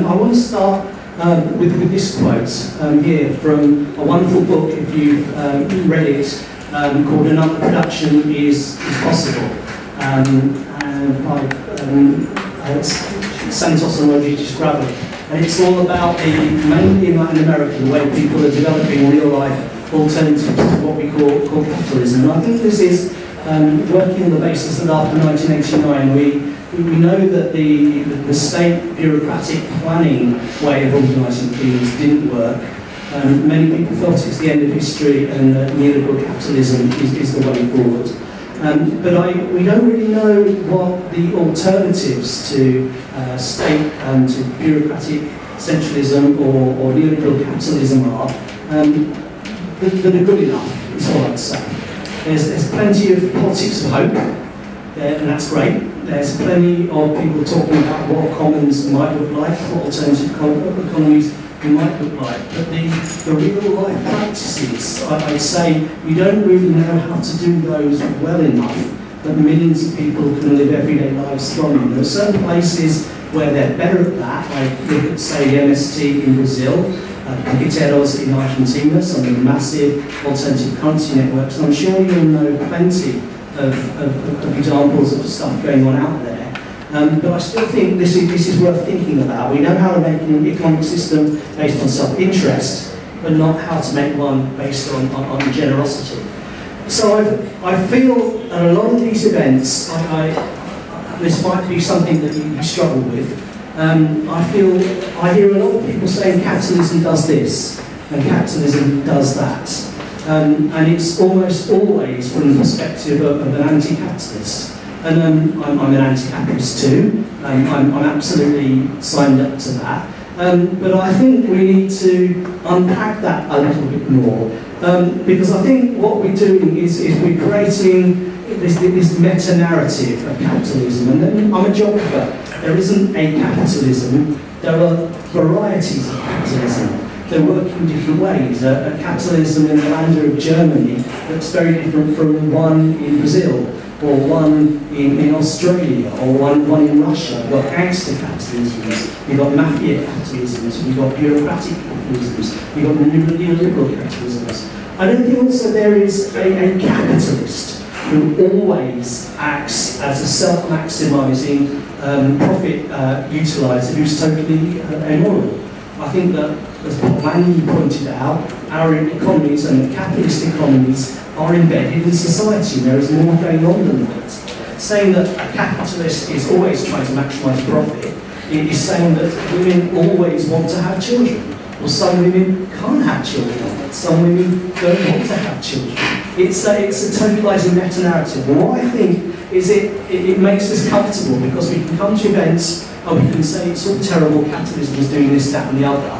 I want to start with this quote here from a wonderful book, if you've read it, called Another Production is Possible, by Santos and Rodriguez Gravel. And it's all about mainly in Latin America, the way people are developing real-life alternatives to what we call capitalism. And I think this is working on the basis that after 1989, we know that the state bureaucratic planning way of organising things didn't work. Many people felt it's the end of history and neoliberal capitalism is the way forward. But we don't really know what the alternatives to state and to bureaucratic centralism or neoliberal capitalism are that are good enough, is all I'd say. There's plenty of politics of hope, and that's great. There's plenty of people talking about what commons might look like, what alternative economies might look like. But the real life practices, I'd say, we don't really know how to do those well enough that millions of people can live everyday lives from them. There are certain places where they're better at that. I look at, say, the MST in Brazil, Piqueteros in Argentina, some of the massive alternative currency networks. And I'm sure you'll know plenty of examples of stuff going on out there. But I still think this is worth thinking about. We know how to make an economic system based on self-interest, but not how to make one based on generosity. So I feel at a lot of these events, this might be something that you struggle with. I hear a lot of people saying capitalism does this and capitalism does that. And it's almost always from the perspective of an anti-capitalist. And I'm an anti-capitalist too. I'm absolutely signed up to that. But I think we need to unpack that a little bit more. Because I think what we're doing is we're creating this meta-narrative of capitalism. And then I'm a geographer. There isn't a capitalism. There are varieties of capitalism. They work in different ways. A capitalism in the land of Germany looks very different from one in Brazil, or one in Australia, or one in Russia. We've got gangster capitalisms, we've got mafia capitalisms, we've got bureaucratic capitalisms, we've got neoliberal capitalisms. I don't think also there is a capitalist who always acts as a self-maximising profit utiliser who's totally immoral. I think that, as Lange pointed out, our economies and capitalist economies are embedded in society. There is more going on than that. Saying that a capitalist is always trying to maximise profit is saying that women always want to have children. Or some women can't have children. Some women don't want to have children. It's a totalising meta-narrative. And what I think is it makes us comfortable because we can come to events and we can say it's all terrible, capitalism is doing this, that and the other.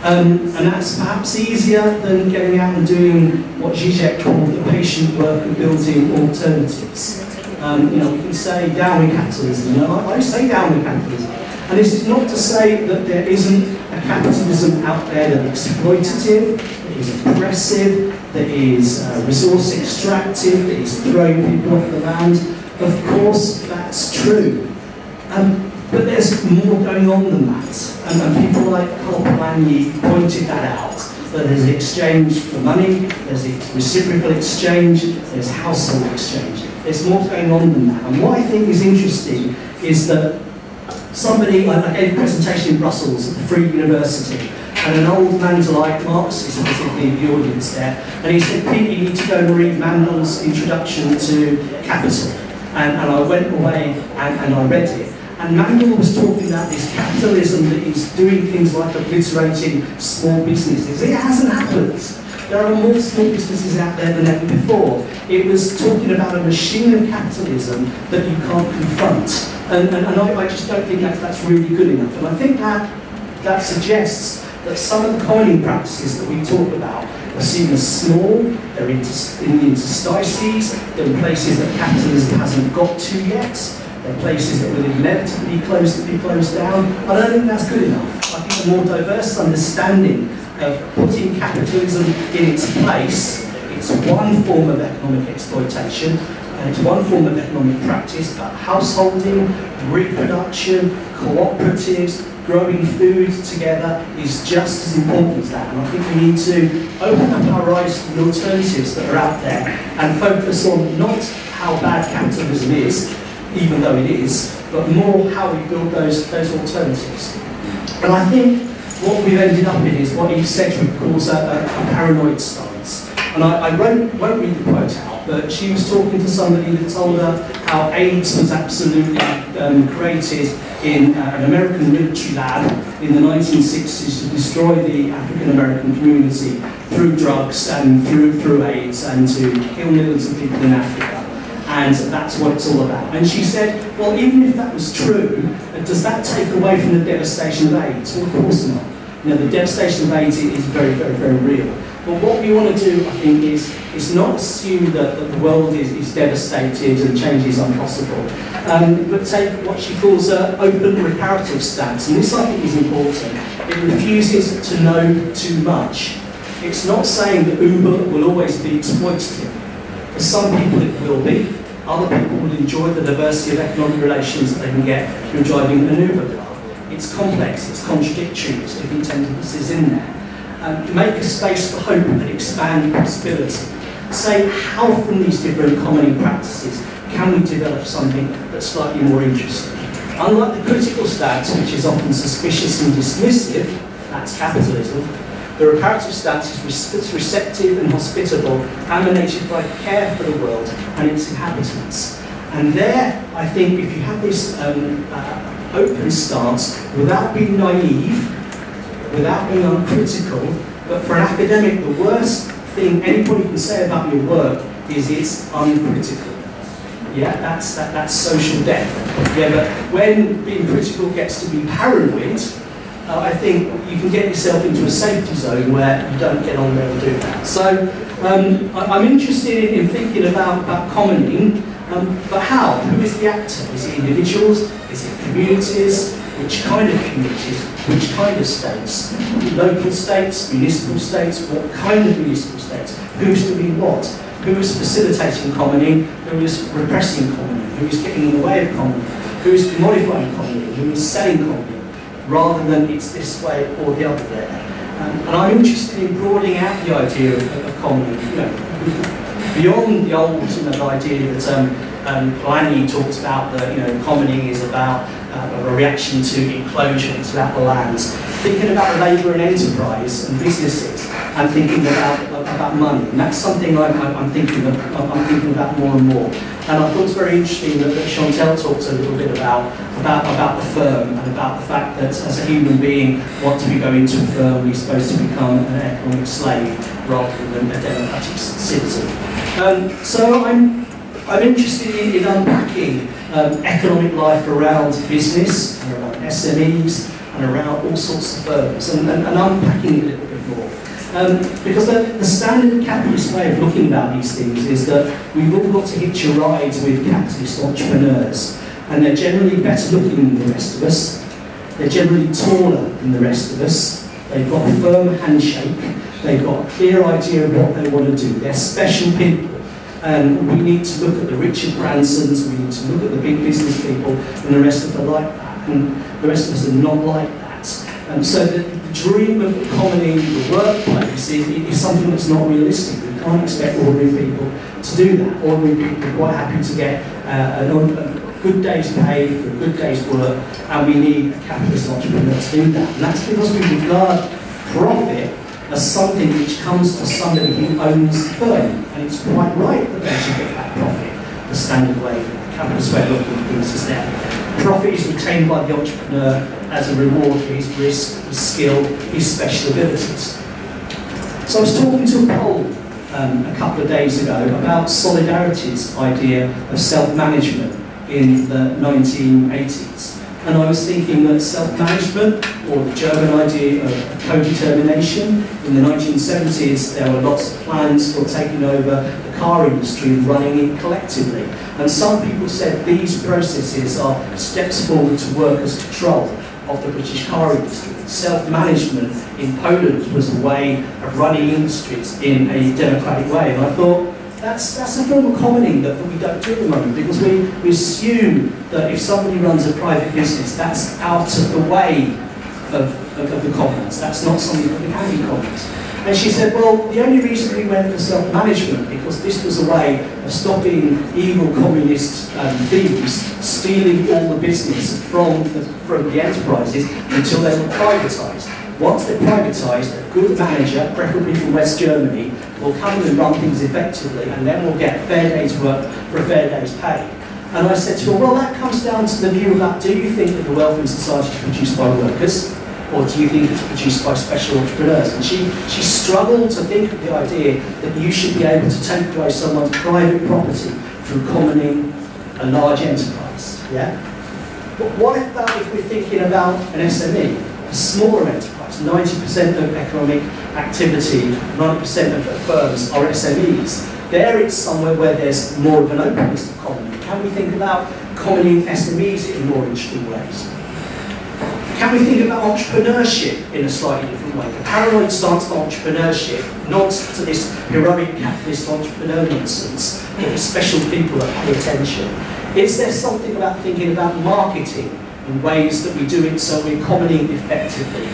And that's perhaps easier than getting out and doing what Zizek called the patient work of building alternatives. We can say down with capitalism. I say down with capitalism. And this is not to say that there isn't a capitalism out there that is exploitative, that is oppressive, that is resource extractive, that is throwing people off the land. Of course, that's true. But there's more going on than that. And people like Lange pointed that out. That there's exchange for money, there's reciprocal exchange, there's household exchange. There's more going on than that. And what I think is interesting is that I gave a presentation in Brussels at the Free University, and an old Mandalite Marxist was in the audience there, and he said, Pete, you need to go and read Mandel's Introduction to Capital. And I went away and I read it. And Mandel was talking about this capitalism that is doing things like obliterating small businesses. It hasn't happened. There are more small businesses out there than ever before. It was talking about a machine of capitalism that you can't confront. And I just don't think that's really good enough. And I think that suggests that some of the coining practices that we talk about are seen as small, they're in the interstices, they're in places that capitalism hasn't got to yet. They're places that will inevitably be closed down. I don't think that's good enough. I think a more diverse understanding of putting capitalism in its place, it's one form of economic exploitation, and it's one form of economic practice, but householding, reproduction, cooperatives, growing food together is just as important as that. And I think we need to open up our eyes to the alternatives that are out there and focus on not how bad capitalism is, even though it is, but more how we build those alternatives. And I think what we've ended up in is what Eve Sedgwick calls a paranoid stance. And I won't read the quote out, but she was talking to somebody that told her how AIDS was absolutely created in an American military lab in the 1960s to destroy the African American community through drugs and through AIDS and to kill millions of people in Africa. And that's what it's all about. And she said, well, even if that was true, does that take away from the devastation of AIDS? Well, of course not. You know, the devastation of AIDS is very, very, very real. But what we want to do, I think, is not assume that the world is devastated and change is impossible, but take what she calls an open reparative stance. And this, I think, is important. It refuses to know too much. It's not saying that Uber will always be exploitative. For some people it will be. Other people will enjoy the diversity of economic relations that they can get through driving an Uber car. It's complex, it's contradictory, there's different tendencies in there. Make a space for hope and expand possibility. Say how from these different common practices can we develop something that's slightly more interesting. Unlike the critical stance, which is often suspicious and dismissive, that's capitalism, the reparative stance is receptive and hospitable, animated by care for the world and its inhabitants. And there, I think, if you have this open stance, without being naive, without being uncritical, but for an academic, the worst thing anybody can say about your work is it's uncritical. Yeah, that's social death. Yeah, but when being critical gets to be paranoid, I think you can get yourself into a safety zone where you don't get on there and do that. So I'm interested in thinking about commoning, but how? Who is the actor? Is it individuals? Is it communities? Which kind of communities? Which kind of states? Local states? Municipal states? What kind of municipal states? Who's doing what? Who is facilitating commoning? Who is repressing commoning? Who is getting in the way of commoning? Who is commodifying commoning? Who is selling commoning? Rather than it's this way or the other there. And I'm interested in broadening out the idea of commoning. You know, beyond the old idea that Polanyi talks about that commoning is about a reaction to enclosure, it's about the lands. Thinking about labour and enterprise and businesses, and thinking about money, and that's something I'm thinking about more and more. And I thought it's very interesting that Chantal talks a little bit about the firm and about the fact that as a human being, once we go into a firm, we're supposed to become an economic slave rather than a democratic citizen. So I'm interested in unpacking economic life around business and around SMEs and around all sorts of firms and unpacking it a little bit more. Because the standard capitalist way of looking about these things is that we've all got to hitch a ride with capitalist entrepreneurs, and they're generally better looking than the rest of us, they're generally taller than the rest of us, they've got a firm handshake, they've got a clear idea of what they want to do, they're special people. And we need to look at the Richard Bransons, we need to look at the big business people, and the rest of them are like that, and the rest of us are not like that. So the dream of commoning the workplace is something that's not realistic. We can't expect ordinary people to do that. Ordinary people are quite happy to get a good day's pay for a good day's work, and we need a capitalist entrepreneur to do that. And that's because we regard profit as something which comes to somebody who owns the firm. And it's quite right that they should get that profit. The standard way, the capitalist way of looking at things is there. Profit is retained by the entrepreneur as a reward for his risk, his skill, his special abilities. So I was talking to a poll a couple of days ago about Solidarity's idea of self-management in the 1980s. And I was thinking that self-management, or the German idea of co-determination, in the 1970s there were lots of plans for taking over the car industry and running it collectively. And some people said these processes are steps forward to workers' control of the British car industry. Self-management in Poland was a way of running industries in a democratic way. And I thought, that's a form of commoning that we don't do at the moment, because we assume that if somebody runs a private business, that's out of the way of the commons. That's not something that can be commons. And she said, well, the only reason we went for self-management, because this was a way of stopping evil communist thieves stealing all the business from the enterprises until they were privatised. Once they're privatised, a good manager, preferably from West Germany, will come in and run things effectively, and then we'll get a fair day's work for a fair day's pay. And I said to her, well, that comes down to the view about, do you think that the welfare society is produced by workers, or do you think it's produced by special entrepreneurs? And she struggled to think of the idea that you should be able to take away someone's private property through commoning a large enterprise. Yeah? But what about if we're thinking about an SME, a smaller enterprise? 90% of economic activity, 90% of firms are SMEs. There it's somewhere where there's more of an openness to commoning. Can we think about commoning SMEs in more interesting ways? Can we think about entrepreneurship in a slightly different way? The paranoid stance of entrepreneurship, not to this heroic capitalist entrepreneur nonsense, but the special people that pay attention. Is there something about thinking about marketing in ways that we do it so we're commoning effectively?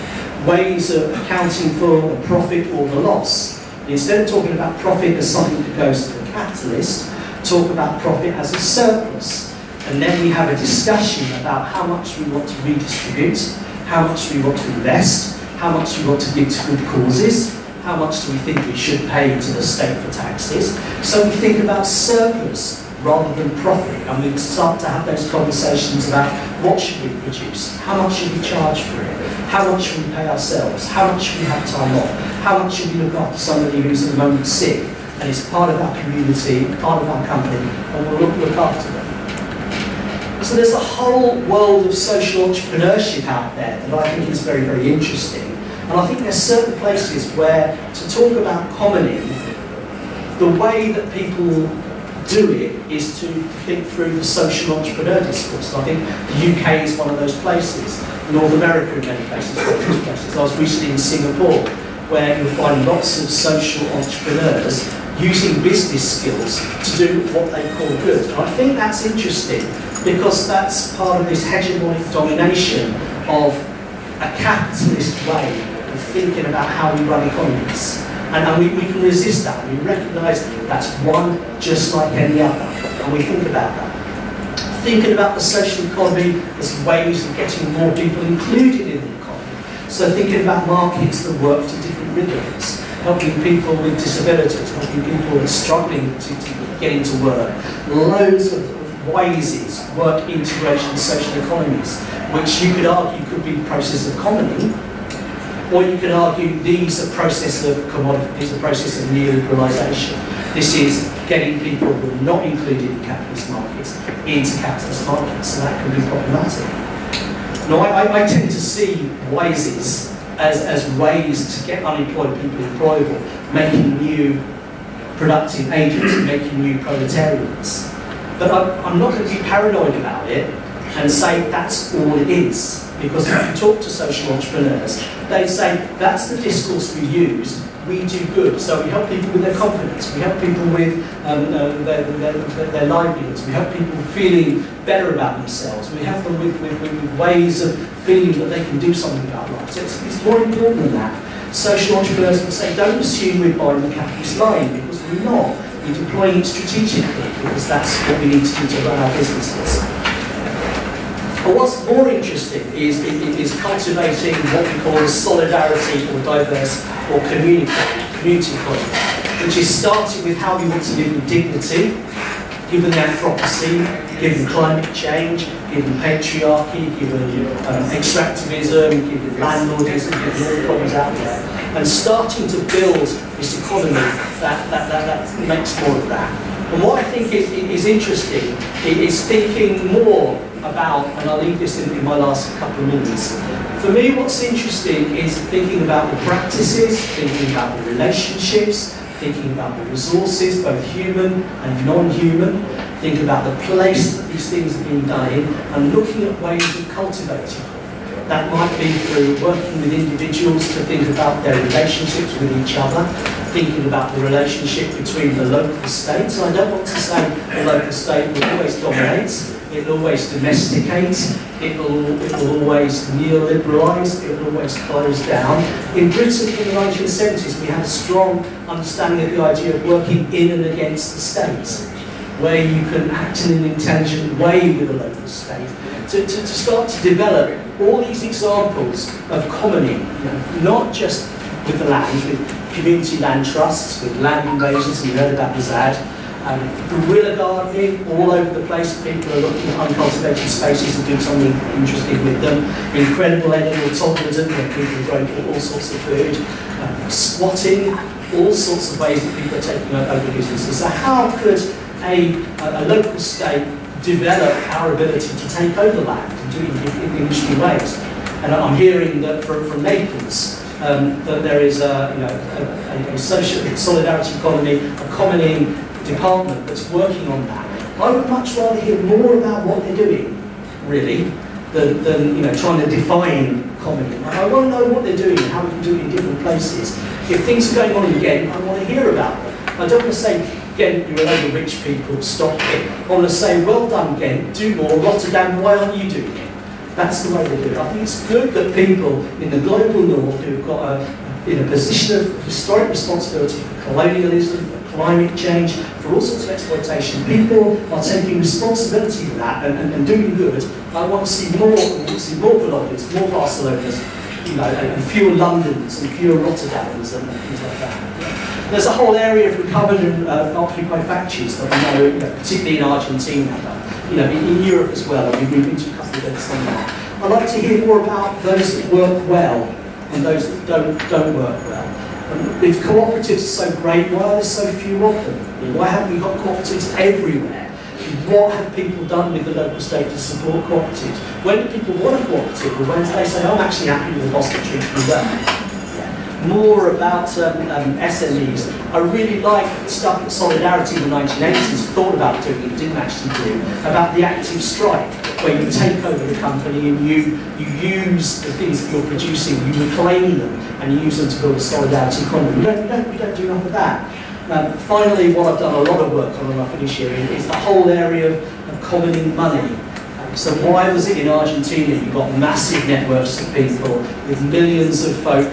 Ways of accounting for the profit or the loss. Instead of talking about profit as something that goes to the capitalist, talk about profit as a surplus. And then we have a discussion about how much we want to redistribute, how much we want to invest, how much we want to give to good causes, how much do we think we should pay to the state for taxes. So we think about surplus rather than profit, and we start to have those conversations about what should we produce, how much should we charge for it, how much should we pay ourselves, how much should we have time off, how much should we look after somebody who's at the moment sick and is part of our community, part of our company, and we'll look after them. So there's a whole world of social entrepreneurship out there that I think is very, very interesting. And I think there's certain places where to talk about commoning, the way that people do it is to think through the social entrepreneur discourse. And I think the UK is one of those places. North America in many places, one of those places. I was recently in Singapore, where you'll find lots of social entrepreneurs using business skills to do what they call good. And I think that's interesting, because that's part of this hegemonic domination of a capitalist way of thinking about how we run economies. And we can resist that. We recognise that's one just like any other, and we think about that. Thinking about the social economy as ways of getting more people included in the economy. So thinking about markets that work to different rhythms, helping people with disabilities, helping people who are struggling to get into work. Loads of ways, work integration, social economies, which you could argue could be the process of commoning, or you could argue these are process of commodity, these are process of neoliberalisation. This is getting people who are not included in capitalist markets into capitalist markets, and that can be problematic. Now, I tend to see ways as ways to get unemployed people employable, making new productive agents, making new proletarians. But I'm not going to be paranoid about it and say that's all it is. Because if you talk to social entrepreneurs, they say that's the discourse we use, we do good. So we help people with their confidence, we help people with their livelihoods, we help people feeling better about themselves, we help them with ways of feeling that they can do something about life. So it's more important than that. Social entrepreneurs would say, don't assume we're buying the capitalist line, because we're not. We're deploying it strategically, because that's what we need to do to run our businesses. But what's more interesting is cultivating what we call solidarity or diverse or community economy, which is starting with how we want to live with dignity, given the anthropocene, given climate change, given patriarchy, given extractivism, given landlordism, given all the problems out there, and starting to build this economy that makes more of that. And what I think is interesting is thinking more about, and I'll leave this in my last couple of minutes. For me, what's interesting is thinking about the practices, thinking about the relationships, thinking about the resources, both human and non-human, thinking about the place that these things are being done in, and looking at ways of cultivating them. That might be through working with individuals to think about their relationships with each other, thinking about the relationship between the local state. So I don't want to say the local state will always dominate, it will always domesticate, it will always neoliberalise, it will always close down. In Britain in the 1970s, we had a strong understanding of the idea of working in and against the state, where you can act in an intelligent way with a local state, to start to develop all these examples of commoning, not just with the land, with community land trusts, with land invasions, we heard about the ZAD, guerrilla gardening all over the place. People are looking at uncultivated spaces and doing something interesting with them. Incredible edible toddlerism, where people are growing all sorts of food. Squatting, all sorts of ways that people are taking over businesses. So how could a local state develop our ability to take over land and do it in interesting ways? And I'm hearing that from Naples, that there is a social solidarity economy, a commoning department that's working on that. I would much rather hear more about what they're doing, really, than trying to define commoning. I want to know what they're doing and how we can do it in different places. If things are going on in Ghent, I want to hear about them. I don't want to say, Ghent, you're a load of rich people, stop it. I want to say, well done, Ghent, do more. Rotterdam, why aren't you doing it? That's the way they do it. I think it's good that people in the global north who've got in a position of historic responsibility for colonialism, for climate change, for all sorts of exploitation, people are taking responsibility for that and doing good. I want to see more Colombians, more Barcelonas, and fewer Londons and fewer Rotterdams and things like that. There's a whole area of recovered and occupied factories that I know, particularly in Argentina, in Europe as well. We've been to a couple of events on that. I'd like to hear more about those that work well and those that don't work well. If cooperatives are so great, why are there so few of them? Why haven't we got cooperatives everywhere? What have people done with the local state to support cooperatives? When do people want a cooperative? Or when do they say, I'm actually happy with the boss that treats me well? More about SMEs. I really like the stuff that Solidarity in the 1980s thought about doing and didn't actually do, about the active strike, where you take over the company and you use the things that you're producing, you reclaim them, and you use them to build a solidarity economy. We don't do enough of that. Finally, what I've done a lot of work on, and I'll finish here, is the whole area of commoning money. So why was it in Argentina you got massive networks of people with millions of folk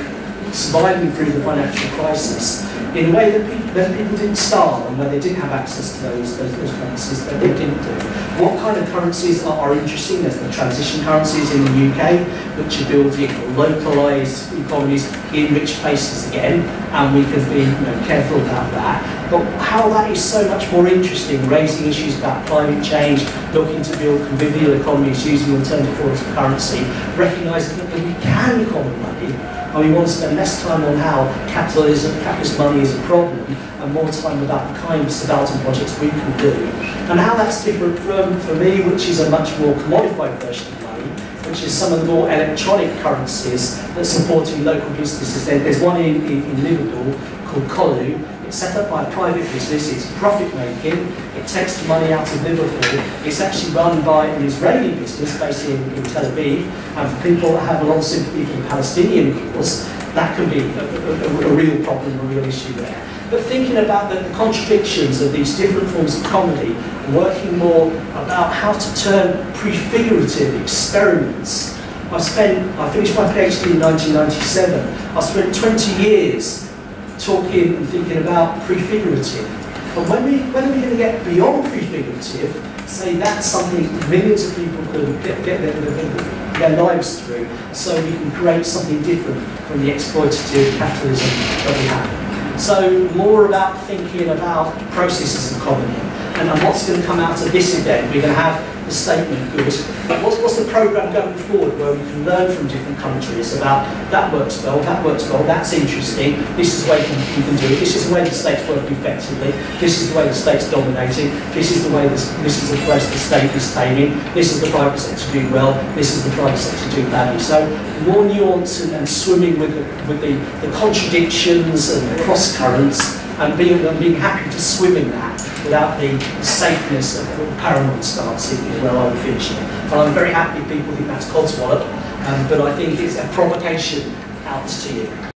surviving through the financial crisis in a way that people didn't starve and where they didn't have access to those currencies that they didn't do. What kind of currencies are interesting? There's the transition currencies in the UK, which are building localised economies in rich places again, and we can be careful about that. But how that is so much more interesting, raising issues about climate change, looking to build convivial economies using alternative forms of currency, recognising that we can common money. And we want to spend less time on how capitalist money is a problem and more time about the kind of subaltern projects we can do. And how that's different from, for me, which is a much more commodified version of money, which is some of the more electronic currencies that's supporting local businesses. There's one in Liverpool called Colu. It's set up by a private business, it's profit-making, it takes the money out of Liverpool. It's actually run by an Israeli business based in Tel Aviv, and for people that have a lot of sympathy for the Palestinian cause, that can be a real problem, a real issue there. But thinking about the contradictions of these different forms of comedy, working more about how to turn prefigurative experiments. I finished my PhD in 1997. I spent 20 years talking and thinking about prefigurative. But when are we going to get beyond prefigurative, say that's something millions of people can get their lives through, so we can create something different from the exploitative capitalism that we have. So more about thinking about processes of comedy and what's going to come out of this event. We're going to have the statement good. What's the programme going forward where we can learn from different countries about that works well, that's interesting, this is the way we can do it, this is the way the state's working effectively, this is the way the state's dominating, this is the way the state is taming, this is the private sector doing well, this is the private sector doing badly. So more nuance and swimming with the contradictions and the cross currents, and being happy to swim in that without the safeness of the paranoid stance is where I would finish it. And I'm very happy if people think that's codswallop, but I think it's a provocation out to you.